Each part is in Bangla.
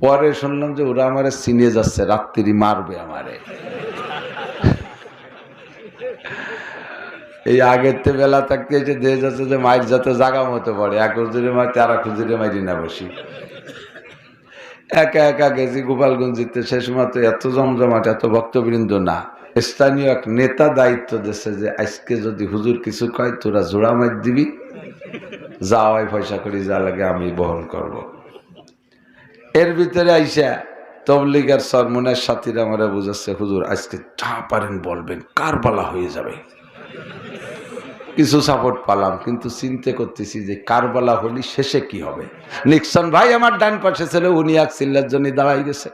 পরে শুনলাম যে ওরা আমারে চিনে যাচ্ছে, রাত্রি মারবে আমারে। এই আগের তে বেলা থাকতে এসে দিয়ে যাচ্ছে যে মায়ের যাতে জাগা মতো পড়ে, এক হুজুরে মারতে আর এক হুজুরে মারি না বসি। একা একা গেছি গোপালগঞ্জিতে, সে সময় তো এত জমজমাট, এত ভক্তবৃন্দ না। স্থানীয় এক নেতা দায়িত্ব দিচ্ছে যে আজকে যদি হুজুর কিছু কয় তোরা জোড়া মার দিবি, যাওয়াই পয়সা করি, যা লাগে আমি বহন করব। এর ভিতরে আইসা তবলিগের সরমনের সাথীরা আমরা বুঝাচ্ছে হুজুর আজকে যা পারেন বলবেন, কারবালা হয়ে যাবে। কিছু সাপোর্ট পালাম, কিন্তু চিন্তা করতেছি যে কারবালা হলি শেষে কি হবে। নিক্সন ভাই আমার ডান পাশে ছিল, উনি এক চিল্লার জন্য দাঁড়াই গেছে।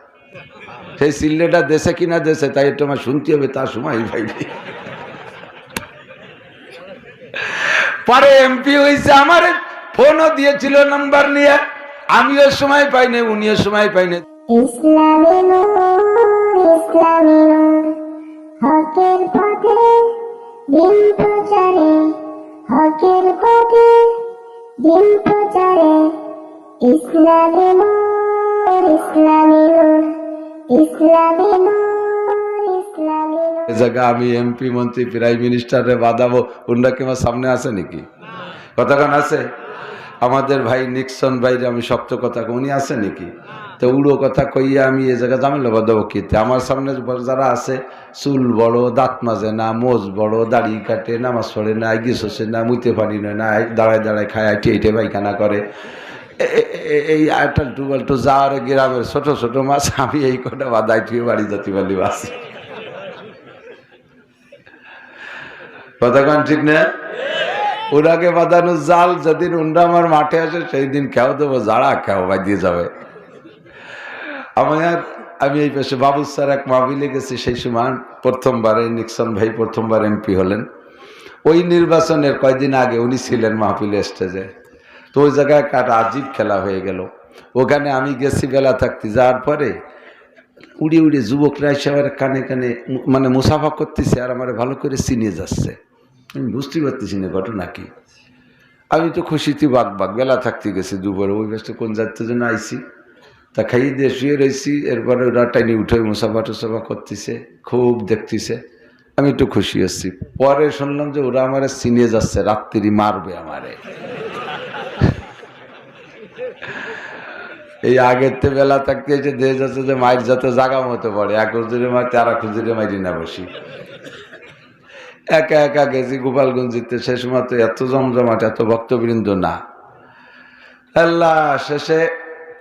সেই চিল্লেটা দেশে কিনা দেশে তাই একটু আমার শুনতে হবে, তার সময় ভাইনি। পরে এমপি হয়েছে, আমার ফোনও দিয়েছিল নাম্বার নিয়ে, আমিও সময় পাইনি, উনিও সময় পাইনি। ইসলামী নূর, হকের পথে দিন প্রচারে, হকের পথে দিন প্রচারে, ইসলামী নূর, ইসলামী নূর, ইসলামী নূর, ইসলামী নূর। এ জায়গা আমি এমপি মন্ত্রী প্রাইম মিনিস্টারে বাদাবো, ওনারা কি আমার সামনে আছে নাকি? কতক্ষণ আছে? আমাদের ভাই নিক্সন ভাইরে আমি শক্ত কথা, উনি আছে নাকি? তো উড়ো কথা কইয়া আমি এ জায়গা জামিল বাদাবো কি? আমার সামনে যারা আছে, চুল বড়, দাঁত মাজে না, মোজ বড়, দাড়ি কাটে, নামাজ পড়ে না, গিয়ে শোষে না, মুইতে পারি না, দাঁড়ায় দাঁড়ায় খায়, ঠেটে পায়খানা করে, এই আটাল টুবাল্টু যাওয়ার গ্রামের ছোট ছোট মাছ, আমি এই কটা বাদাই থুয়ে বাড়ি যাতে পারি বাস। কতক্ষণ ঠিক না? ওরাকে বাঁধানো জাল, যেদিন উন্ডা আমার মাঠে আসে সেই দিন খেও দেবো, যারা খেও বাঁধিয়ে যাবে। আমি এই পাশে বাবুল স্যার এক মাহফিলে গেছি, সেই সময় প্রথমবারে নিক্সন ভাই প্রথমবার এমপি হলেন। ওই নির্বাচনের কয়দিন আগে উনি ছিলেন মাহফিলে স্টেজে। তো ওই জায়গায় একটা আজীব খেলা হয়ে গেল। ওখানে আমি গেছি বেলা থাকতে, যাওয়ার পরে উড়ে উড়ে যুবকরা এসে আমার কানে কানে মানে মুসাফা করতেছে, আর আমার ভালো করে চিনে যাচ্ছে। আমি বুঝতে পারতেছি না ঘটনা কি। আমি তো খুশিতে বাঘ বেলা থাকতে গেছি দুপুরে, ওই ব্যস্ত কোন যাত্রার জন্য আইসি, তা খাইয়ে দিয়ে শুয়ে রয়েছি। এরপরে ওরা টাইনি উঠে মুসাফা টুসাফা করতেছে, খুব দেখতেছে, আমি একটু খুশি হচ্ছি। পরে শুনলাম যে ওরা আমার চিনে যাচ্ছে, রাত্রি মারবে আমারে। এই আগের তে বেলা থাকতে এসে দিয়ে যাচ্ছে যে মায়ের যাতে জাগা মতো পড়ে, এক হুজুরে মারতে আর এক হুজুরে মারি না বসি। একা একা গেছি গোপালগঞ্জিতে, সে সময় তো এত জমজমাট, এত ভক্তবৃন্দ না। আল্লাহ, শেষে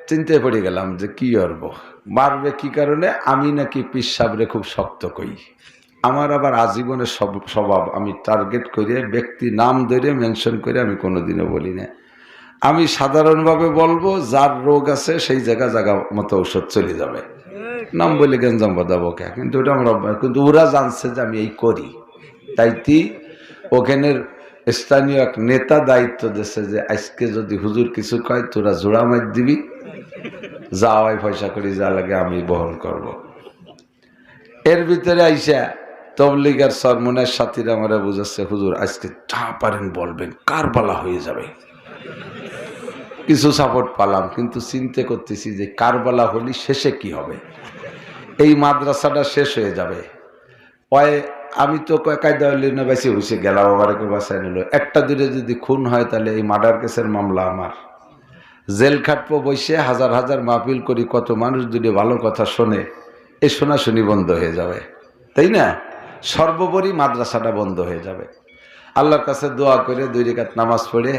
চিন্তায় পড়ে গেলাম যে কি করবো, মারবে কি কারণে? আমি নাকি পীর সাহেবরে খুব শক্ত কই। আমার আবার আজীবনের স্বভাব, আমি টার্গেট করে ব্যক্তি নাম ধরে মেনশন করে আমি কোনোদিনও বলি না। আমি সাধারণভাবে বলবো যার রোগ আছে সেই জায়গা মতো ঔষধ চলে যাবে, নাম বলে গেঞ্জাম বাঁধাবো কে? কিন্তু ওটা আমরা, কিন্তু ওরা জানছে যে আমি এই করি, তাইতি ওখানের স্থানীয় এক নেতা দায়িত্ব দিচ্ছে যে আজকে যদি হুজুর কিছু কয় তোরা জোড়া মার দিবি, যাওয়াই পয়সা করি, যা লাগে আমি বহন করব। এর ভিতরে আইসা তবলিগের সরমনের সাথীরা আমরা বুঝাচ্ছে হুজুর আজকে যা পারেন বলবেন, কারবালা হয়ে যাবে। কিছু সাপোর্ট পালাম, কিন্তু চিন্তা করতেছি যে কারবালা হলি শেষে কি হবে। এই মাদ্রাসাটা শেষ হয়ে যাবে। আমি তো কায়দা না বেশি হয়েছে গেলাম, আমাকে বাসায় নিল। একটা দূরে যদি খুন হয় তাহলে এই মার্ডার কেসের মামলা আমার, জেল খাটবো বসে, হাজার হাজার মাহফিল করি, কত মানুষ যদি ভালো কথা শোনে, এই শোনাশুনি বন্ধ হয়ে যাবে, তাই না? সর্বোপরি মাদ্রাসাটা বন্ধ হয়ে যাবে। আল্লাহর কাছে দোয়া করে 2 রাকাত নামাজ পড়ে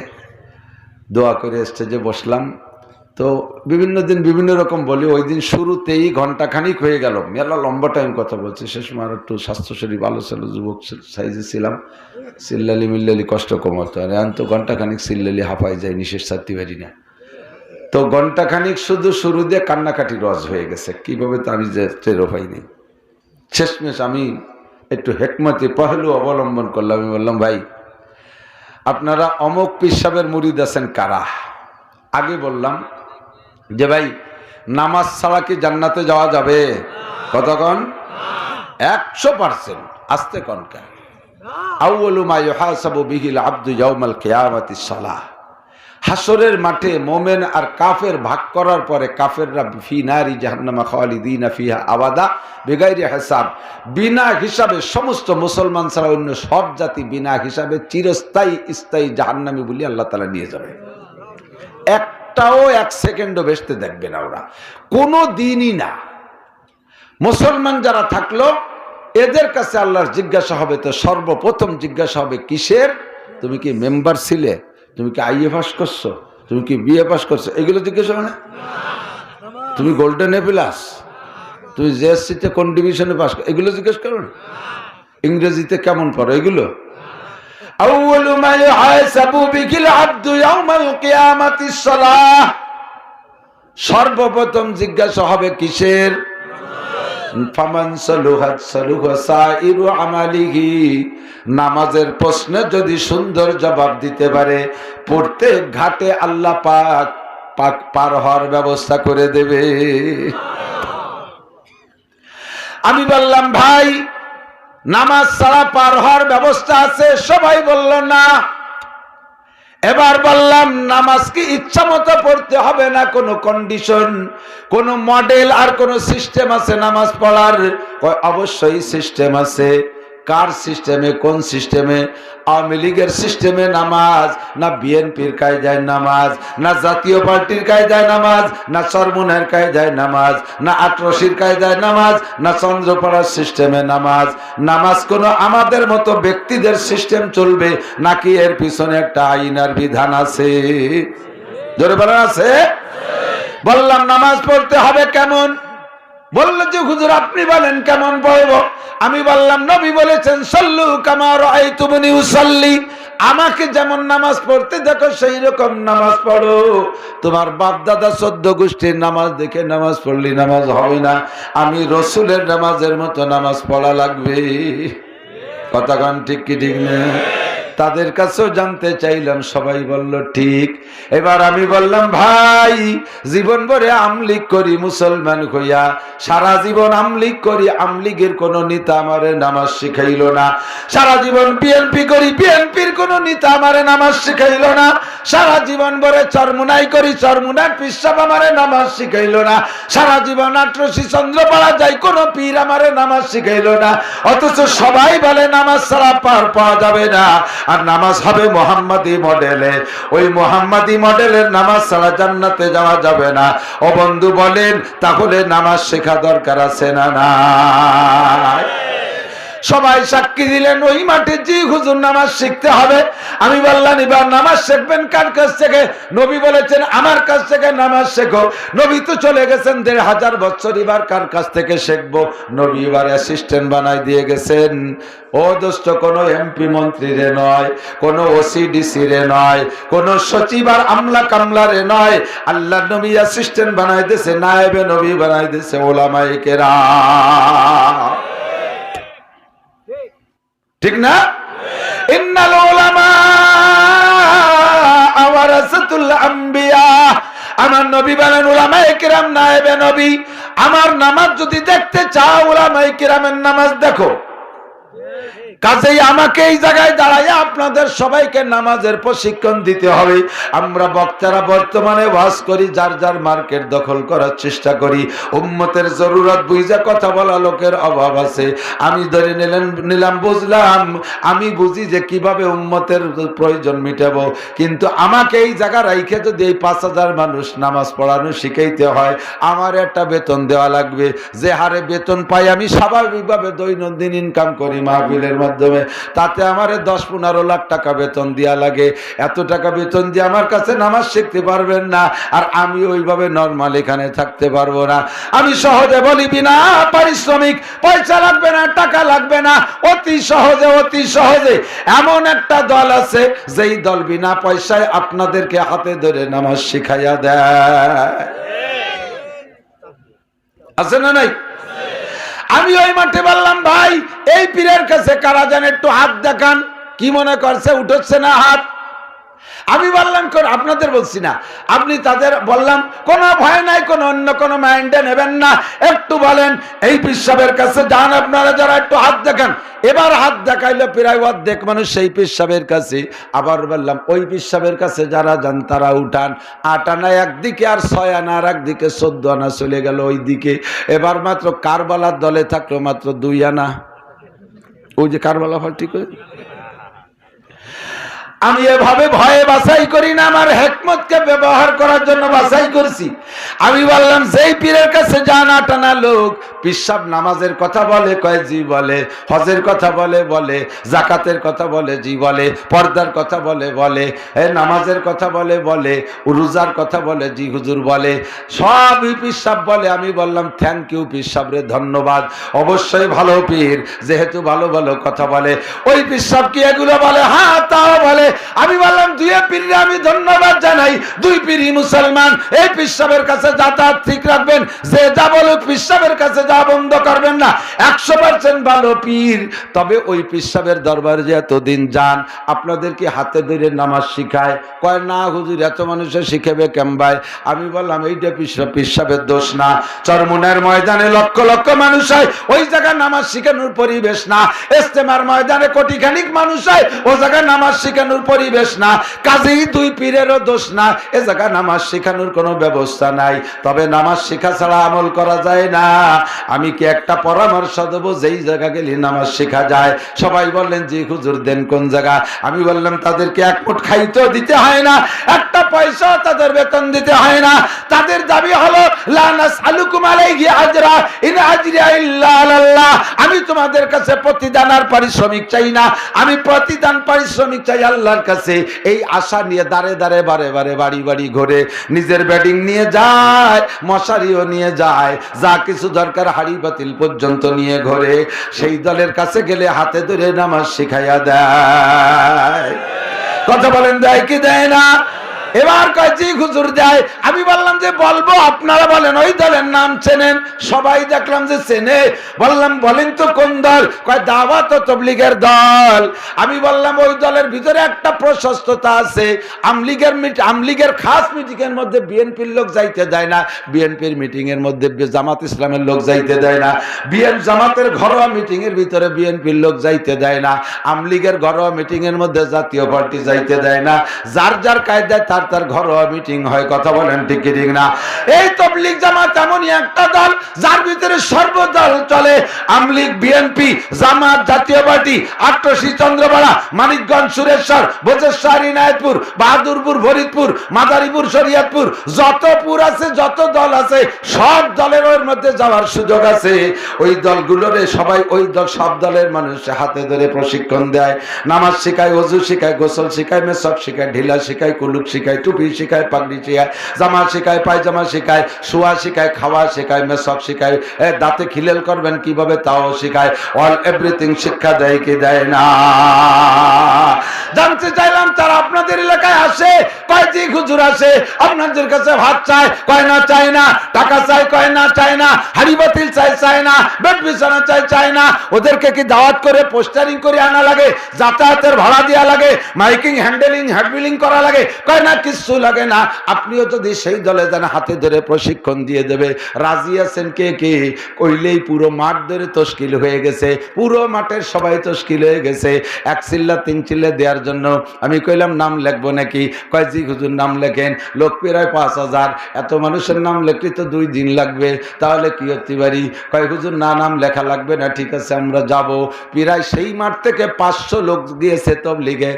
দোয়া করে স্টেজে বসলাম। তো বিভিন্ন দিন বিভিন্ন রকম বলি, ওই দিন শুরুতেই ঘন্টাখানিক হয়ে গেল, মেলা লম্বা টাইম কথা বলছি। সে সময় আর একটু স্বাস্থ্য শরীর ভালো ছিল, যুবক সাইজে ছিলাম, চিল্লালি মিল্লালি কষ্ট কমাতো। আর এখন তো ঘন্টাখানিক চিল্লালি হাঁপাই যায়, নিঃশ্বাস ছাড়তে পারি না। তো ঘন্টাখানিক শুধু শুরু দিয়ে কান্নাকাটি রস হয়ে গেছে, কিভাবে তো আমি যে টেরও পাইনি। শেষমেশ আমি একটু হেকমতি পহলু অবলম্বন করলাম। আমি বললাম ভাই আপনারা অমুক পীর সাহেবের মুরিদ আছেন কারা? আগে বললাম যে ভাই নামাজ ছাড়া কি জান্নাতে যাওয়া যাবে? কতক্ষণ? 100%। আস্তে কনকা আউয়ালু মা ইউহাসাবু বিহিল আবদু ইয়াউমাল কিয়ামাতিস সালাহ। হাসরের মাঠে মোমেন আর কাফের ভাগ করার পরে কাফেররা ফি নারি জাহান্নামা খালিদিনা ফিহা আবাদা বেগাইরি হিসাব, বিনা হিসাবে সমস্ত মুসলমান ছাড়া অন্য সব জাতি বিনা হিসাবে চিরস্থায়ী স্থায়ী জাহান্নামী বলে আল্লাহ তাআলা নিয়ে যাবে। একটাও এক সেকেন্ডও বেসতে দেখবে না ওরা, কোনো দিনই না। মুসলমান যারা থাকলো এদের কাছে আল্লাহর জিজ্ঞাসা হবে, তো সর্বপ্রথম জিজ্ঞাসা হবে কিসের? তুমি কি মেম্বার ছিলে? তুমি কি আইএ পাস করছো? তুমি কি বিএ পাস করছো? এগুলো জিজ্ঞাসা হবে না? তুমি গোল্ডেন এ প্লাস, তুমি জেএসসিতে কোন ডিভিশনে পাস করো? এগুলো জিজ্ঞেস করো না? ইংরেজিতে কেমন পড়ো? এগুলো আউয়ালু মা ইউহাসাবু বিহিল আবদু ইয়াউমাল কিয়ামাতিস সালাহ। সর্বপ্রথম জিজ্ঞাসা হবে কিসের? ফামান সালুহাত সালুহা সাইরু আমালিহি। নামাজের প্রশ্নে যদি সুন্দর জবাব দিতে পারে প্রত্যেক ঘাটে আল্লাহ পাক পাক পার হওয়ার ব্যবস্থা করে দেবে। আমি বললাম ভাই নামাজ ছাড়া পার হওয়ার ব্যবস্থা আছে? সবাই বলল না। এবার বললাম নামাজ কি ইচ্ছা মতো পড়তে হবে না কোনো কন্ডিশন, কোনো মডেল আর কোনো সিস্টেম আছে নামাজ পড়ার? অবশ্যই সিস্টেম আছে। কার সিস্টেমে? কোন সিস্টেমে? আওয়ামী লীগের সিস্টেমে নামাজ, না বিএনপির কায়দায় নামাজ, না জাতীয় পার্টির কায়দায় নামাজ, না চরমুনের কায়দায় নামাজ, না আটরশির কায়দায় নামাজ, না চন্দ্রপাড়ার সিস্টেমে নামাজ? নামাজ কোনো আমাদের মতো ব্যক্তিদের সিস্টেম চলবে নাকি এর পিছনে একটা আইন আর বিধান আছে? জোরে বলেন আছে? বললাম নামাজ পড়তে হবে কেমন? বললো যে হুজুর আপনি বলেন কেমন পড়বো? আমি বললাম নবী বলেছেন সাল্লু কামা রাআইতুমুনি উসাল্লি। আমাকে যেমন নামাজ পড়তে দেখো সেই রকম নামাজ পড়ো। তোমার বাপ দাদা 14 গোষ্ঠীর নামাজ দেখে নামাজ পড়লি নামাজ হবে না, আমি রসুলের নামাজের মতো নামাজ পড়া লাগবে। কথা কান ঠিক কি ঠিক না? তাদের কাছেও জানতে চাইলাম, সবাই বলল ঠিক। এবার আমি বললাম ভাই জীবন ভরে আমলিগ করি মুসলমান হইয়া, সারা জীবন আমলিগ করি, আমলিগের কোন নেতা আমারে নামাজ শিখাইলো না। সারা জীবন বিএনপি করি, বিএনপির কোন নেতা আমারে নামাজ শিখাইলো না। সারা জীবন ভরে চরমুনাই করি, চরমুনার পিসাব আমারে নামাজ শিখাইলো না। সারা জীবন আটরশি চন্দ্রপাড়া যাই, কোন পীর আমারে নামাজ শিখাইলো না। অথচ সবাই বলে নামাজ ছাড়া পার পাওয়া যাবে না, আর নামাজ হবে মোহাম্মদী মডেলে। ওই মোহাম্মদী মডেলের নামাজ ছাড়া জান্নাতে যাওয়া যাবে না। ও বন্ধু বলেন তাহলে নামাজ শেখা দরকার আছে না নাই? সবাই সাক্ষী দিলেন ওই মাঠে, জি হুজুর নামাজ শিখতে হবে। আমি বললাম এবার নামাজ শিখবেন কার কাছ থেকে? নবী বলেছেন আমার কাছ থেকে নামাজ শেখো। নবী তো চলে গেছেন 1500 বছর, এবার কার কাছ থেকে শিখবো? নবী এবার অ্যাসিস্ট্যান্ট বানাই দিয়ে গেছেন। ও দোস্ত, কোন এমপি মন্ত্রী রে নয়, কোন ওসিডিসি রে নয়, কোন সচিব আর আমলা কামলা রে নয়, আল্লাহ নবী অ্যাসিস্ট্যান্ট বানাই দিয়েছে, নায়েবে নবী বানাই দিয়েছে উলামায়ে কেরাম। ঠিক না? ইন্নাল উলামা ওয়ারাসাতুল আম্বিয়া। আমার নবী বলেন উলামায়ে কেরাম নায়েবে নবী। আমার নামাজ যদি দেখতে চাও উলামায়ে কেরামের নামাজ দেখো। কাজেই আমাকে এই জায়গায় দাঁড়াইয়া আপনাদের সবাইকে নামাজের প্রশিক্ষণ দিতে হবে। আমরা বক্তারা বর্তমানে ওয়াজ করি, যার যার মার্কেট দখল করার চেষ্টা করি। উম্মতের জরুরত বুঝা কথা বলা লোকের অভাব আছে। আমি ধরে নিলাম বুঝলাম, আমি বুঝি যে কিভাবে উম্মতের প্রয়োজন মিটাবো, কিন্তু আমাকে এই জায়গা রাইখে যদি এই 5000 মানুষ নামাজ পড়ানো শিখাইতে হয়, আমার একটা বেতন দেওয়া লাগবে। যে হারে বেতন পাই আমি স্বাভাবিকভাবে দৈনন্দিন ইনকাম করি মাহফিলের মাধ্যমে, তাতে আমারে 10-15 লাখ টাকা বেতন দেওয়া লাগে। এত টাকা বেতন দিয়ে আমার কাছে নামাজ শিখতে পারবেন না, আর আমি ওইভাবে নরমাল এখানে থাকতে পারবো না। আমি সহজে বলি বিনা পারিশ্রমিক, পয়সা লাগবে না, টাকা লাগবে না, অতি সহজে এমন একটা দল আছে যেই দল বিনা পয়সায় আপনাদেরকে হাতে ধরে নামাজ শিখাইয়া দেয়। আছে না নাই? আমি ওই মাঠে বললাম ভাই এই পীরের কাছে কারা জান, একটু হাত দেখান। কি মনে করছে উঠছে না হাত? আমি বললাম কোন আপনাদের বলছি না, আপনি তাদের বললাম কোনো ভয় নাই, কোনো অন্য কোনো মাইন্ডে নেবেন না। একটু বলেন এই পীর সাহেবের কাছে যান আপনারা যারা, একটু হাত দেখান। এবার হাত দেখাইলো প্রায় অর্ধেক মানুষ সেই পীর সাহেবের কাছে। আবার বললাম ওই পীর সাহেবের কাছে যারা যান তারা উঠান। 8 আনা একদিকে আর 6 আনা আর একদিকে, 14 আনা চলে গেল ওই দিকে। এবার মাত্র কারবালার দলে থাকলো মাত্র 2 আনা। ওই যে কারবালা ফল ঠিক হয়ে, আমি এভাবে ভয়ে বাছাই করি না, আমার হেকমতকে ব্যবহার করার জন্য বাছাই করছি। আমি বললাম যেই পীরের কাছে যান 8 আনা লোক, পীর সাহেব নামাজের কথা বলে কয় জি বলে, হজের কথা বলে বলে, জাকাতের কথা বলে জি বলে, পর্দার কথা বলে বলে, নামাজের কথা বলে বলে, রোজার কথা বলে জি হুজুর বলে, সবই পীর সাহেব বলে। আমি বললাম থ্যাংক ইউ পীর সাহেব রে, ধন্যবাদ, অবশ্যই ভালো পীর, যেহেতু ভালো ভালো কথা বলে। ওই পীর সাহেব কি এগুলো বলে? হ্যাঁ তাও বলে। আমি বললাম 2 পীরে আমি ধন্যবাদ জানাই, 2 পীরই মুসলমান। এই পীর সাহেবের কাছে যাতায়াত ঠিক রাখবেন, যে যা বলুক পীর সাহেবের কাছে যা বন্ধ করবেন না। 100% ভালো পীর। তবে ওই পীর সাহেবের দরবারে যে এতদিন যান, আপনাদের কি হাতে ধরে নামাজ শিখায়? কয় না হুজুর, এত মানুষের শিখাবে কেমবাই? আমি বললাম এইটা পীর সাহেবের দোষ না। চরমুনের ময়দানে লক্ষ লক্ষ মানুষ হয়, ওই জায়গায় নামাজ শিখানোর পরিবেশ না। ইজতেমার ময়দানে কোটিখানিক মানুষ হয়, ওই জায়গায় নামাজ শিখানোর পরিবেশ না। কাজেই 2 পীরেরও দোষ না, এ জায়গায় নামাজ শেখানোর কোনো ব্যবস্থা নাই। তবে নামাজ শেখা ছাড়া আমল করা যায় না। আমি কি একটা পরামর্শ দেবো যেই জায়গা গেলে নামাজ শেখা যায়? সবাই বললেন জি হুজুর দেন কোন জায়গা? আমি বললাম তাদেরকে 1 ফুট খাইতেও দিতে হয় না, একটা পয়সা তাদের বেতন দিতে হয় না। তাদের দাবি হলো লা নাসআলুকুম আলাইহি আজরা ইন আজরিয়া ইল্লা আলাল্লাহ। আমি তোমাদের কাছে প্রতিদান আর পারিশ্রমিক চাই না, আমি প্রতিদান পারিশ্রমিক চাই আল্লাহর কাছে। এই আশা নিয়ে দাঁড়ে দাঁড়ে বারে বারে বাড়ি বাড়ি ঘুরে, নিজের ব্যাটিং নিয়ে যায়, মশারিও নিয়ে যায়, যা কিছু দরকার হাড়ি বাতিল পর্যন্ত নিয়ে ঘোরে। সেই দলের কাছে গেলে হাতে ধরে নামাজ শিখাইয়া দেয়। কথা বলেন দেয় কি দেয় না? এবার কয় জি হুজুর দেয়। আমি বললাম যে বলবো, আপনারা বলেন ওই দলের নাম চেনেন? সবাই দেখলাম যে চেনে। বললাম বলেন তো কোন দল? কয় দাওয়াত ও তাবলীগের দল। আমি বললাম ওই দলের ভিতরে একটা প্রশস্ততা আছে। আমলীগের খাস মিটিং এর মধ্যে বিএনপির লোক যাইতে দেয় না, বিএনপির মিটিং এর মধ্যে জামাত ইসলামের লোক যাইতে দেয় না, জামাতের ঘরোয়া মিটিং এর ভিতরে বিএনপির লোক যাইতে দেয় না, আমলীগের ঘরোয়া মিটিং এর মধ্যে জাতীয় পার্টি যাইতে দেয় না। যার যার কায়দায় তার ঘরোয়া মিটিং হয়। কথা বলেন ঠিক কি ঠিক না? এই তাবলীগ জামাত এমনই একটা দল যার ভিতরে সর্বদল চলে। আমলীগ, বিএনপি, জামাত, জাতীয় পার্টি, আট্টসি, চন্দ্রপাড়া, মানিকগঞ্জ, সুরেশ্বর, বজেশ্বর, ইনায়তপুর, বাহাদুরপুর, ফরিদপুর, মাদারীপুর, শরীয়তপুর, যত পুর আছে, যত দল আছে, সব দলের ওর মধ্যে যাওয়ার সুযোগ আছে। ওই দলগুলোর সবাই ওই দল, সব দলের মানুষ হাতে ধরে প্রশিক্ষণ দেয়, নামাজ শিখায়, ওযু শিখায়, গোসল শিখায়, মেসক শিখায়, ঢিলা শিখায়, কুলুক শিখায়, টুপি শিখায়, পাগড়ি শিখায়, জামা শিখায়, পায়জামা শিখায়, শোয়া শিখায়, খাওয়া শিখায়, মেসক শিখায়, দাঁতে খিলেল করবেন কিভাবে তাও শিখায়। অল এভরিথিং শিক্ষা দেয় কি দেয় না? জানতে চাইলাম তারা আপনাদের এলাকায় আসে? কয় জি হুজুর আসে। আপনাদের কাছে ভাত চায়? কয় না চায় না। টাকা চায়? কয় না চায় না। হাড়ি বাতিল চায়? চায় না। বেড বিছানা চায়? চায় না। ওদেরকে কি দাওয়াত করে পোস্টারিং করে আনা লাগে? যাতায়াতের ভাড়া দেওয়া লাগে? মাইকিং, হ্যান্ডেলিং, হ্যান্ডবিলিং করা লাগে? কয় না কিচ্ছু লাগে না। আপনিও যদি সেই দলে যান হাতে ধরে প্রশিক্ষণ দিয়ে দেবে। রাজি আছেন কে কে? কইলেই পুরো মাঠ ধরে তশকিল হয়ে গেছে, পুরো মাঠের সবাই তশকিল হয়ে গেছে 1 চিল্লা 3 চিল্লা দেওয়ার জন্য। আমি কইলাম নাম লিখবো নাকি? কয় জি হুজুর নাম লেখেন। লোক প্রায় 5000, এত মানুষের নাম লিখলে তো 2 দিন লাগবে, তাহলে কি হতে পারি? কয় হুজুর না, নাম লেখা লাগবে না, ঠিক আছে আমরা যাব। প্রায় সেই মাঠ থেকে 500 লোক গিয়েছে তাবলীগে।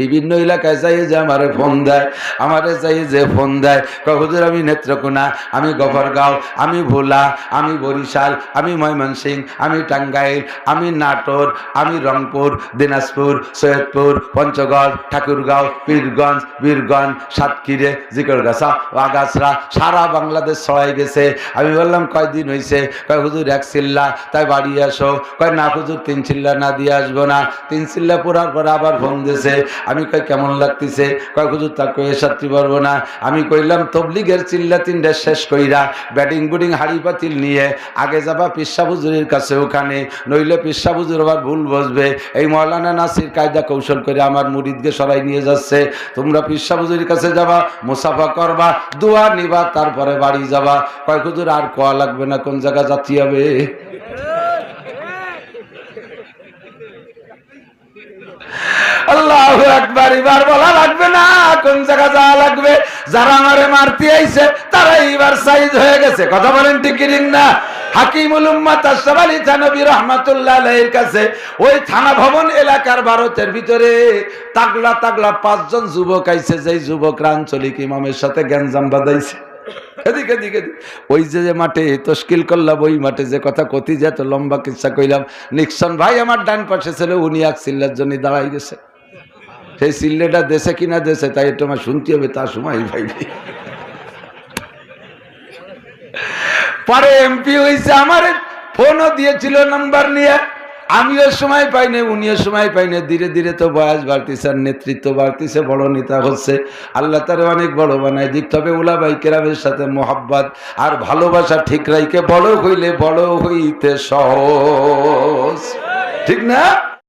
বিভিন্ন এলাকায় যাই যে আমারে ফোন দেয়, আমারে যাই যে ফোন দেয়, কয় হুজুর আমি নেত্রকোনা, আমি গফরগাঁও, আমি ভোলা, আমি বরিশাল, আমি ময়মনসিংহ, আমি টাঙ্গাইল, আমি নাটোর, আমি রংপুর, দিনাজপুর, সৈয়দপুর, পঞ্চগড়, ঠাকুরগাঁও, পীরগঞ্জ, বীরগঞ্জ, সাতক্ষীরা, জিকরগাছা, আগাছড়া, সারা বাংলাদেশ ছড়াই গেছে। আমি বললাম কয়দিন হয়েছে? কয় হুজুর 1 চিল্লা, তাই বাড়ি আসো। কয় না হুজুর 3 চিল্লা না দিয়ে আসবো না। 3 চিল্লা পুরার পরে আবার ফোন দিয়েছে, আমি কই কেমন লাগতেছে? কয় হুজুর তা কয়ে সাথে পারবো না। আমি কইলাম তবলিগের চিল্লা তিনটা শেষ কইরা ব্যাটিং বুডিং হাড়ি পাতিল নিয়ে আগে যাবা পিসা হুজুরের কাছে, ওখানে নইলে পিসা হুজুর আবার ভুল বসবে। এই মৌলানা নাসির কায়দা কৌশল করে আমার মুরিদকে সরাই নিয়ে যাচ্ছে। তোমরা পিসা হুজুরের কাছে যাবা, মুসাফা করবা, দোয়া নিবা, তারপরে বাড়ি যাবা। কয় হুজুর আর কোয়া লাগবে না, কোন জায়গা যাচ্ছি হবে? আল্লাহু আকবার, এবার বলা লাগবে না কোন জায়গা যাওয়া লাগবে। যারা আমারে মারতে আইছে তারা এবার সাইজ হয়ে গেছে। কথা বলেন ঠিক কি না? হাকিমুল উম্মাত আশরাফ আলী থানভী রাহমাতুল্লাহ আলাইহির কাছে ওই থানা ভবন এলাকার ভারতের ভিতরে তাগলা তাগলা 5 জন যুবক আইছে, যেই যুবকরা আঞ্চলিক ইমামের সাথে গ্যাঞ্জাম বাঁধাইছে। এদিকে এদিকে ওই যে মাঠে তশকিল করলাম, ওই মাঠে যে কথা কতি যে এত লম্বা কিচ্ছা কইলাম, নিক্সন ভাই আমার ডান পাশে ছিল, উনি এক চিল্লার জন্য দাঁড়াই গেছে। সেই চিল্লেটা দেশে কিনা দেশে তাই একটু আমার শুনতে হবে, তার সময় ভাইনি। পরে এমপি হয়েছে, আমার ফোনও দিয়েছিল নাম্বার নিয়ে, আমিও সময় পাইনি, উনিও সময় পাইনি। ধীরে ধীরে তো বয়স বাড়তিছে, আর নেতৃত্ব বাড়তিছে, বড় নেতা হচ্ছে। আল্লাহ তারে অনেক বড় বানায় দিক। তবে উলামায়ে কেরামের সাথে মোহাব্বত আর ভালোবাসা ঠিক রাইকে বড় হইলে বড় হইতে সহজ, ঠিক না?